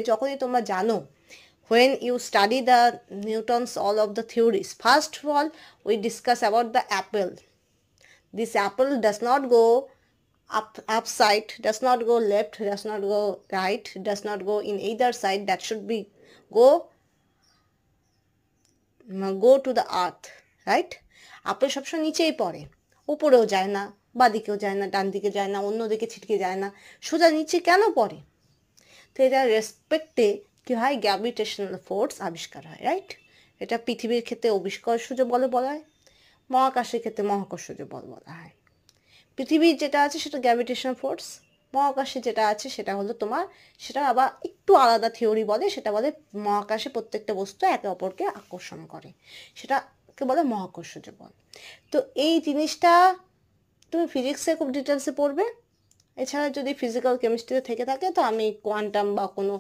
যখনই তোমরা জানো, when you study the Newton's all of the theories, first of all we discuss about the apple. This apple does not go upside, does not go left, does not go right, does not go in either side. That should be go to the earth, right? Apple সবসময় নিচেই পড়ে, উপরেও যায় না, বাদিকেও যায় না, ডান দিকে যায় না, অন্য দিকে ছিটকে যায় না, সোজা নিচে কেন পড়ে? তো এটা রেসপেক্টে কি হয়, গ্র্যাভিটেশনাল ফোর্স আবিষ্কার হয়, রাইট? এটা পৃথিবীর ক্ষেত্রে অভিকর্ষজ বল বলা হয়, মহাকাশের ক্ষেত্রে মহাকর্ষজ বল বলা হয়। পৃথিবীর যেটা আছে সেটা গ্র্যাভিটেশনাল ফোর্স, মহাকাশে যেটা আছে সেটা হলো তোমার, সেটা আবার একটু আলাদা থিওরি বলে, সেটা বলে মহাকাশে প্রত্যেকটা বস্তু একে অপরকে আকর্ষণ করে, সেটাকে বলে মহাকর্ষজ বল। তো এই জিনিসটা তুমি ফিজিক্সে খুব ডিটেলসে পড়বে। এছাড়া যদি ফিজিক্যাল কেমিস্ট্রিতে থেকে থাকে তো আমি কোয়ান্টাম বা কোনো